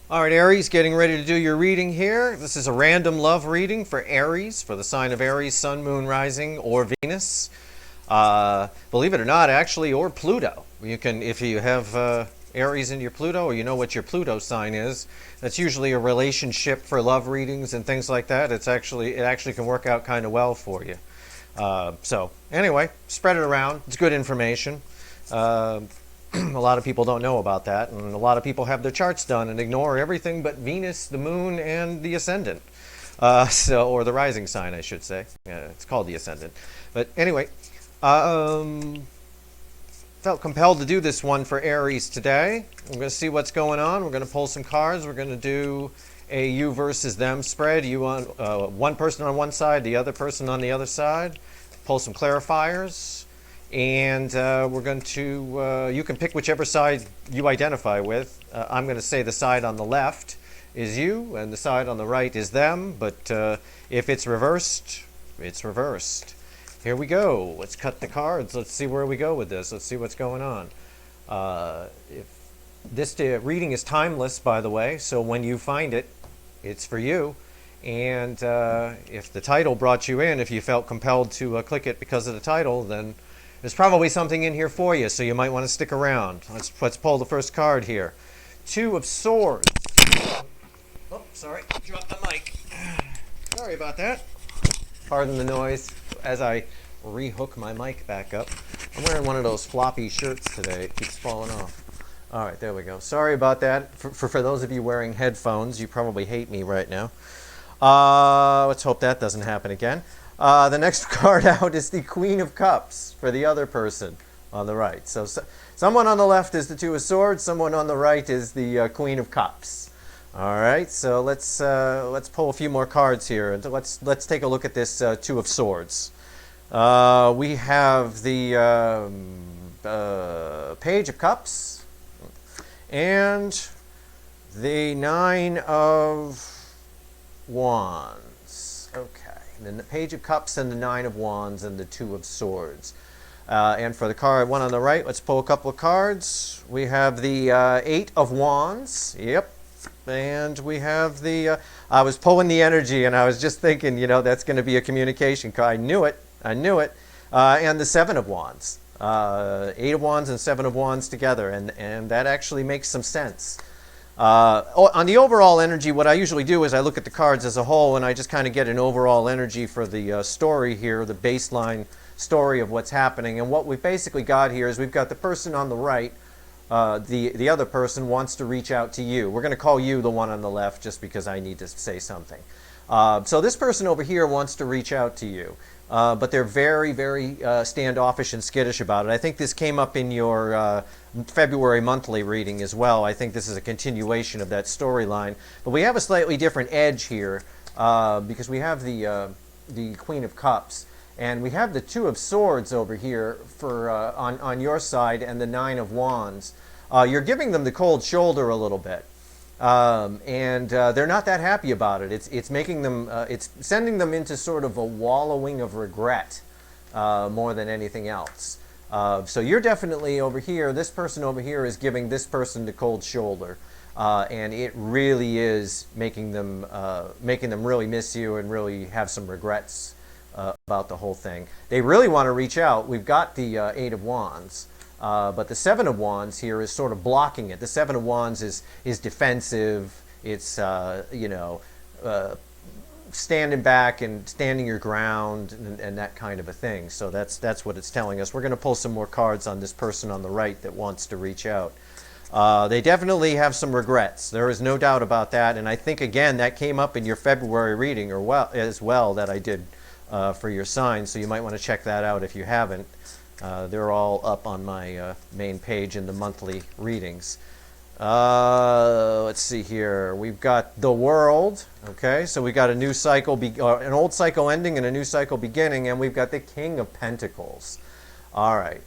All right, Aries, getting ready to do your reading here. This is a random love reading for Aries, for the sign of Aries, Sun, Moon, Rising, or Venus. Believe it or not, actually, or Pluto. You can, if you have Aries in your Pluto, or you know what your Pluto sign is, that's usually a relationship for love readings and things like that. It actually can work out kind of well for you. So anyway, spread it around. It's good information. Uh, a lot of people don't know about that, and a lot of people have their charts done and ignore everything but Venus, the Moon, and the Ascendant. Or the rising sign, I should say. Yeah, it's called the Ascendant. But anyway, um, felt compelled to do this one for Aries today. We're going to see what's going on. We're going to pull some cards. We're going to do a you versus them spread. You on one person on one side, the other person on the other side. Pull some clarifiers. And we're going to, you can pick whichever side you identify with. I'm going to say the side on the left is you, and the side on the right is them. But if it's reversed, it's reversed. Here we go. Let's cut the cards. Let's see where we go with this. Let's see what's going on. If this reading is timeless, by the way, so when you find it, it's for you. And if the title brought you in, if you felt compelled to click it because of the title, then there's probably something in here for you, so you might want to stick around. Let's pull the first card here. Two of Swords. Oh, sorry, dropped the mic. Sorry about that. Pardon the noise as I rehook my mic back up. I'm wearing one of those floppy shirts today. It keeps falling off. All right, there we go. Sorry about that. For those of you wearing headphones, you probably hate me right now. Let's hope that doesn't happen again. The next card out is the Queen of Cups for the other person on the right. So someone on the left is the Two of Swords. Someone on the right is the Queen of Cups. All right. So let's pull a few more cards here, and let's take a look at this Two of Swords. We have the Page of Cups and the Nine of Wands. Okay. And then the Page of Cups and the Nine of Wands and the Two of Swords. And for the card one on the right, let's pull a couple of cards. We have the Eight of Wands. Yep. And we have the, I was pulling the energy and I was just thinking, that's going to be a communication card. I knew it. And the Seven of Wands. Eight of Wands and Seven of Wands together. And that actually makes some sense. On the overall energy, what I usually do is I look at the cards as a whole and I just kind of get an overall energy for the story here, the baseline story of what's happening. And what we've basically got here is we've got the person on the right, the other person wants to reach out to you. We're going to call you the one on the left just because I need to say something. So this person over here wants to reach out to you. But they're very, very standoffish and skittish about it. I think this came up in your February monthly reading as well. I think this is a continuation of that storyline. But we have a slightly different edge here because we have the Queen of Cups. And we have the Two of Swords over here for on your side and the Nine of Wands. You're giving them the cold shoulder a little bit. And they're not that happy about it. It's making them, it's sending them into sort of a wallowing of regret more than anything else. So you're definitely over here. This person over here is giving this person the cold shoulder, and it really is making them really miss you and really have some regrets about the whole thing. They really want to reach out. We've got the Eight of Wands. But the Seven of Wands here is sort of blocking it. The Seven of Wands is defensive. It's standing back and standing your ground and that kind of a thing. So that's what it's telling us. We're going to pull some more cards on this person on the right that wants to reach out. They definitely have some regrets. There is no doubt about that. And I think again that came up in your February reading as well that I did for your sign. So you might want to check that out if you haven't. They're all up on my main page in the monthly readings. Let's see here. We've got the World. Okay, so we got a new cycle, an old cycle ending and a new cycle beginning, and we've got the King of Pentacles. All right.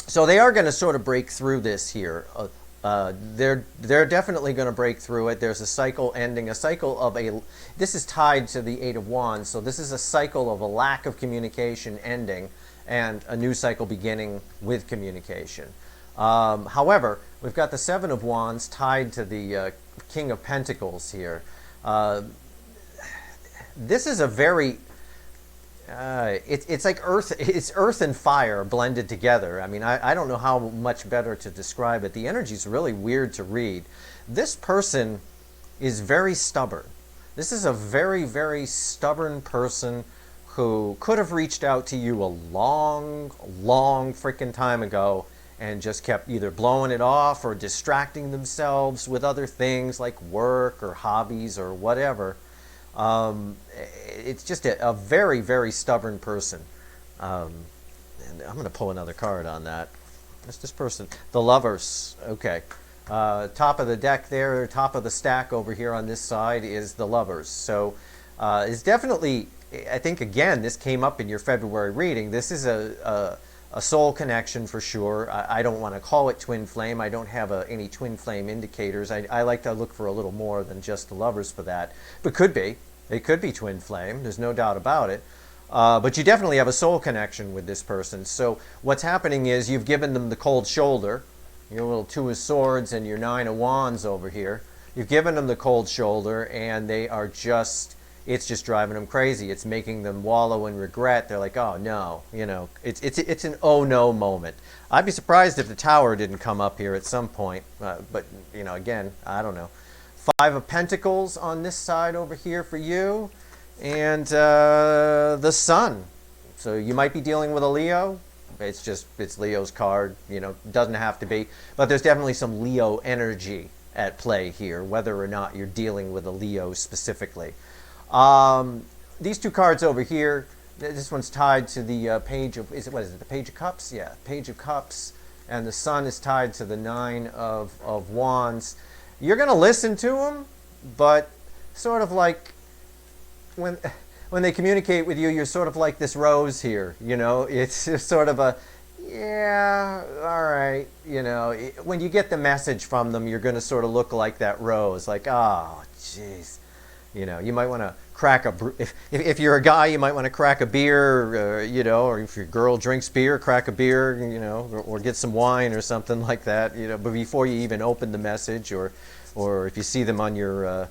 So they are going to sort of break through this here. They're definitely going to break through it. There's a cycle ending, a cycle of this is tied to the Eight of Wands, so this is a cycle of a lack of communication ending and a new cycle beginning with communication. However, we've got the Seven of Wands tied to the King of Pentacles here. This is a very it's like earth and fire blended together. I mean, I don't know how much better to describe it. The energy is really weird to read. This person is very stubborn. This is a very, very stubborn person who could have reached out to you a long freaking time ago and just kept either blowing it off or distracting themselves with other things like work or hobbies or whatever. It's just a very, very stubborn person. And I'm going to pull another card on that. What's this person? The Lovers. Okay. Top of the deck there, top of the stack over here on this side is the Lovers. So it's definitely, I think, again, this came up in your February reading. This is a soul connection for sure. I don't want to call it twin flame. I don't have any twin flame indicators. I like to look for a little more than just the Lovers for that. But could be. It could be twin flame. There's no doubt about it. But you definitely have a soul connection with this person. So what's happening is you've given them the cold shoulder. Your little Two of Swords and your Nine of Wands over here. You've given them the cold shoulder, and they are just, it's just driving them crazy. It's making them wallow in regret. They're like, oh no, you know, it's an oh no moment. I'd be surprised if the Tower didn't come up here at some point. But, you know, again, I don't know. Five of Pentacles on this side over here for you. And the Sun. So you might be dealing with a Leo. It's Leo's card, you know, doesn't have to be. But there's definitely some Leo energy at play here, whether or not you're dealing with a Leo specifically. These two cards over here, this one's tied to the Page of, what is it, the Page of Cups? Yeah, Page of Cups. And the Sun is tied to the Nine of Wands. You're going to listen to them, but sort of like when they communicate with you, you're sort of like this rose here, you know. It's just sort of a, yeah, all right, you know. When you get the message from them, you're going to sort of look like that rose, like, oh, jeez. You know, you might want to crack if you're a guy, you might want to crack a beer, you know, or if your girl drinks beer, crack a beer, you know, or get some wine or something like that, you know, but before you even open the message, or if you see them on your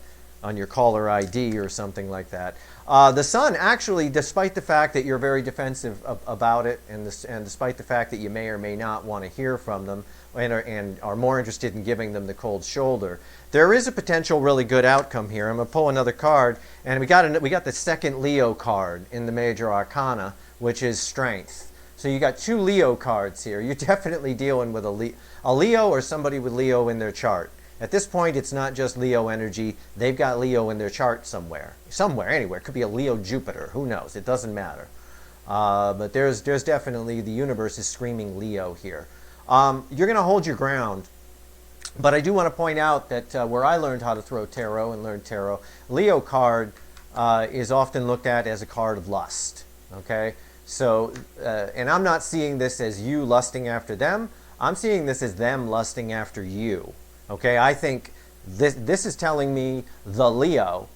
caller ID or something like that. The Sun, actually, despite the fact that you're very defensive about it, and despite the fact that you may or may not want to hear from them, and are more interested in giving them the cold shoulder, there is a potential really good outcome here. I'm going to pull another card, and we got the second Leo card in the Major Arcana, which is Strength. So you got two Leo cards here. You're definitely dealing with a Leo or somebody with Leo in their chart. At this point, it's not just Leo energy. They've got Leo in their chart somewhere, anywhere. It could be a Leo Jupiter. Who knows? It doesn't matter. But there's definitely, the universe is screaming Leo here. You're going to hold your ground. But I do want to point out that where I learned how to throw tarot and learn tarot, Leo card is often looked at as a card of lust. Okay? So, and I'm not seeing this as you lusting after them. I'm seeing this as them lusting after you. Okay, I think this is telling me the Leo,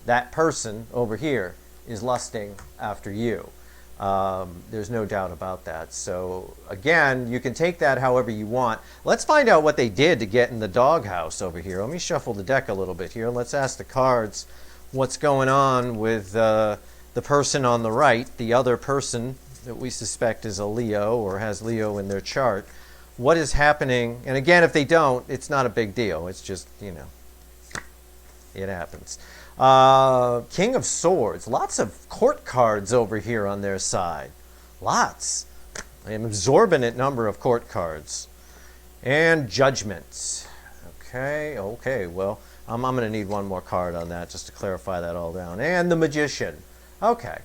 that person over here, is lusting after you. There's no doubt about that. So again, you can take that however you want. Let's find out what they did to get in the doghouse over here. Let me shuffle the deck a little bit here. Let's ask the cards what's going on with the person on the right, the other person that we suspect is a Leo or has Leo in their chart. What is happening? And again, if they don't, it's not a big deal. It's just, you know, it happens. King of Swords. Lots of court cards over here on their side. Lots. An exorbitant number of court cards. And Judgment. Okay, well, I'm going to need one more card on that just to clarify that all down. And the Magician. Okay.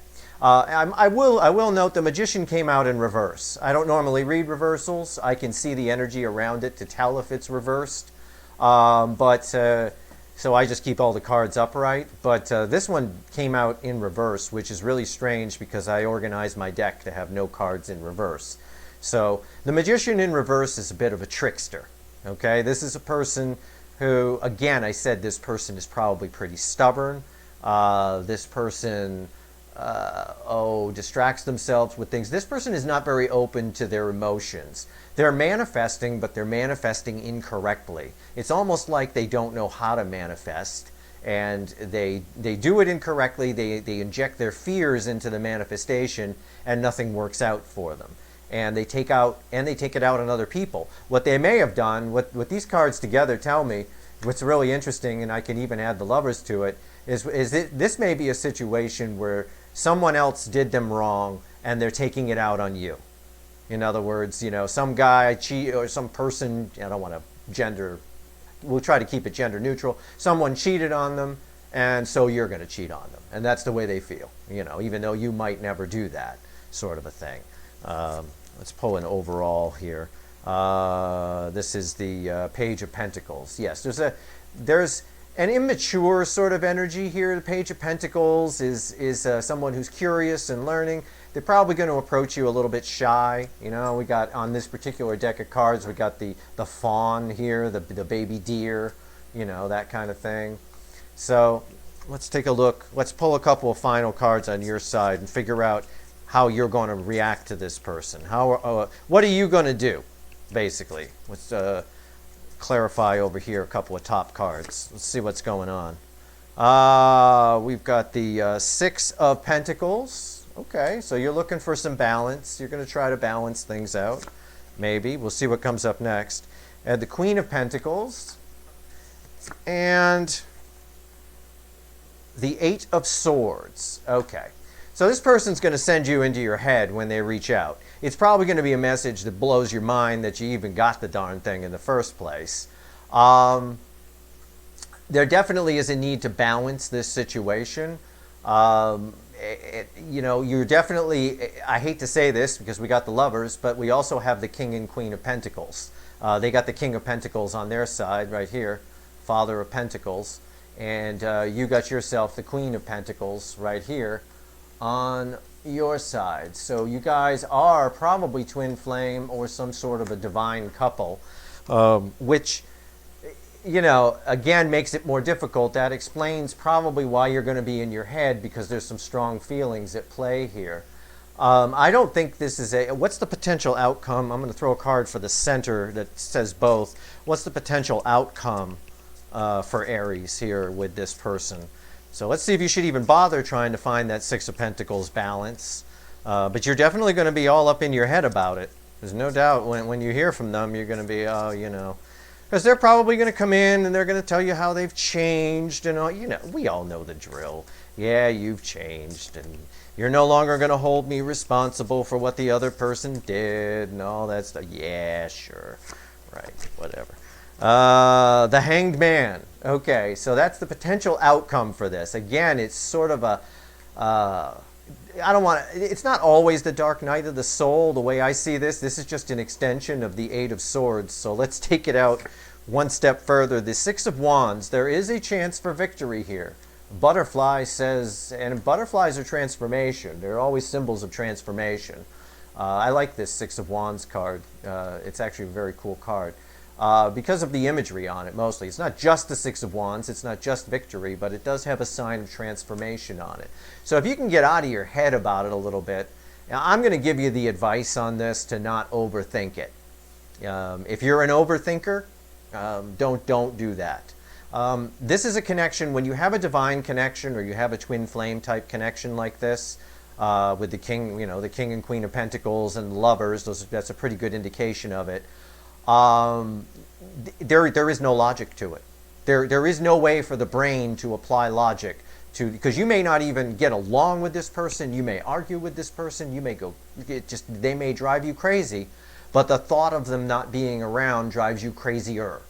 I will note the Magician came out in reverse. I don't normally read reversals. I can see the energy around it to tell if it's reversed. So I just keep all the cards upright. But this one came out in reverse, which is really strange because I organized my deck to have no cards in reverse. So the Magician in reverse is a bit of a trickster. Okay, this is a person who, again, I said this person is probably pretty stubborn. This person distracts themselves with things. This person is not very open to their emotions. They're manifesting, but they're manifesting incorrectly. It's almost like they don't know how to manifest, and they do it incorrectly. They inject their fears into the manifestation, and nothing works out for them. And they take it out on other people. What they may have done, what these cards together tell me, what's really interesting, and I can even add the Lovers to it, is this may be a situation where someone else did them wrong and they're taking it out on you. In other words, some guy cheat, or some person, I don't want to gender, we'll try to keep it gender neutral. Someone cheated on them, and so you're going to cheat on them. And that's the way they feel, even though you might never do that, sort of a thing. Let's pull an overall here. This is the Page of Pentacles. Yes, there's an immature sort of energy here. The Page of Pentacles is someone who's curious and learning. They're probably going to approach you a little bit shy. We got on this particular deck of cards, we got the fawn here, the baby deer, that kind of thing. So let's take a look. Let's pull a couple of final cards on your side and figure out how you're going to react to this person. What are you going to do, basically? Let's clarify over here a couple of top cards. Let's see what's going on. We've got the Six of Pentacles. Okay, so you're looking for some balance. You're going to try to balance things out. Maybe. We'll see what comes up next. And the Queen of Pentacles. And the Eight of Swords. Okay. So this person's going to send you into your head when they reach out. It's probably going to be a message that blows your mind that you even got the darn thing in the first place. There definitely is a need to balance this situation. You're definitely, I hate to say this because we got the Lovers, but we also have the King and Queen of Pentacles. They got the King of Pentacles on their side right here, Father of Pentacles. And you got yourself the Queen of Pentacles right here on your side. So you guys are probably twin flame or some sort of a divine couple, which, again, makes it more difficult. That explains probably why you're going to be in your head, because there's some strong feelings at play here. I don't think this is what's the potential outcome? I'm going to throw a card for the center that says both. What's the potential outcome for Aries here with this person? So let's see if you should even bother trying to find that Six of Pentacles balance. But you're definitely going to be all up in your head about it. There's no doubt when you hear from them, you're going to be, because they're probably going to come in and they're going to tell you how they've changed and all. We all know the drill. Yeah, you've changed, and you're no longer going to hold me responsible for what the other person did and all that stuff. Yeah, sure. Right, whatever. The Hanged Man. Okay, so that's the potential outcome for this. Again, it's sort of it's not always the dark night of the soul the way I see this. This is just an extension of the Eight of Swords. So let's take it out one step further. The Six of Wands, there is a chance for victory here. Butterfly says, and butterflies are transformation. They're always symbols of transformation. I like this Six of Wands card. It's actually a very cool card. Because of the imagery on it, mostly. It's not just the Six of Wands, it's not just victory, but it does have a sign of transformation on it. So if you can get out of your head about it a little bit, now I'm going to give you the advice on this to not overthink it. If you're an overthinker, don't do that. This is a connection, when you have a divine connection or you have a twin flame type connection like this, with the King, the King and Queen of Pentacles and Lovers, that's a pretty good indication of it. There is no logic to it. There is no way for the brain to apply logic to, because you may not even get along with this person, you may argue with this person, you may they may drive you crazy, but the thought of them not being around drives you crazier.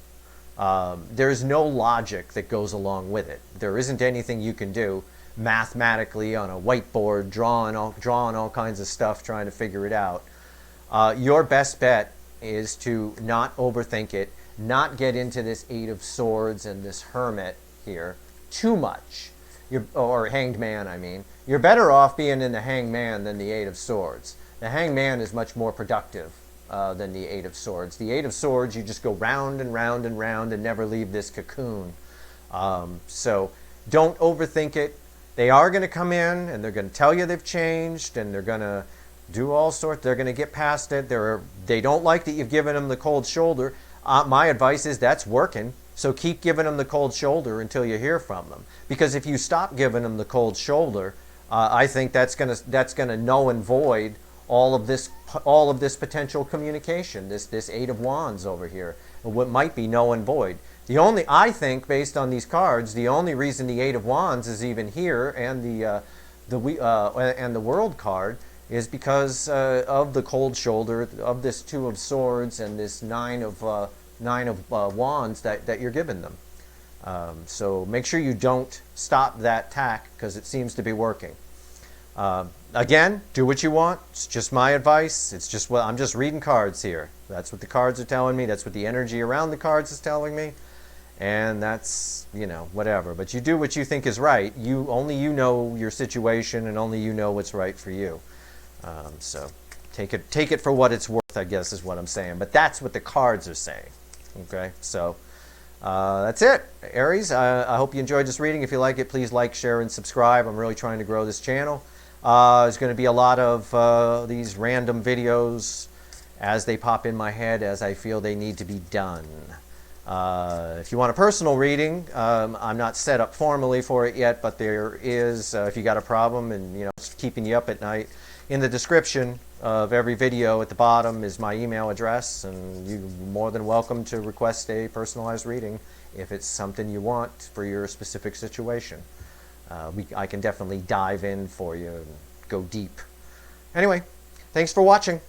There's no logic that goes along with it. There isn't anything you can do mathematically on a whiteboard, drawing all kinds of stuff, trying to figure it out. Your best bet is to not overthink it, not get into this Eight of Swords and this Hermit here too much. Or Hanged Man, I mean. You're better off being in the Hanged Man than the Eight of Swords. The Hanged Man is much more productive than the Eight of Swords. The Eight of Swords, you just go round and round and round and never leave this cocoon. So don't overthink it. They are going to come in and they're going to tell you they've changed, and they're going to do all sorts. They're going to get past it. They don't like that you've given them the cold shoulder. My advice is that's working. So keep giving them the cold shoulder until you hear from them. Because if you stop giving them the cold shoulder, I think that's gonna null and void all of this potential communication. This Eight of Wands over here, what might be null and void. I think, based on these cards, the only reason the Eight of Wands is even here and the World card is because of the cold shoulder of this Two of Swords and this Nine of Wands that you're giving them. So make sure you don't stop that tack, because it seems to be working. Again, do what you want. It's just my advice. It's just I'm just reading cards here. That's what the cards are telling me. That's what the energy around the cards is telling me. And that's, whatever. But you do what you think is right. Only you know your situation, and only you know what's right for you. So take it for what it's worth, I guess, is what I'm saying. But that's what the cards are saying. Okay, so that's it, Aries. I hope you enjoyed this reading. If you like it, please like, share, and subscribe. I'm really trying to grow this channel. There's going to be a lot of these random videos as they pop in my head, as I feel they need to be done. If you want a personal reading, I'm not set up formally for it yet, but there is, if you got a problem and it's keeping you up at night, in the description of every video at the bottom is my email address, and you're more than welcome to request a personalized reading if it's something you want for your specific situation. I can definitely dive in for you and go deep. Anyway, thanks for watching.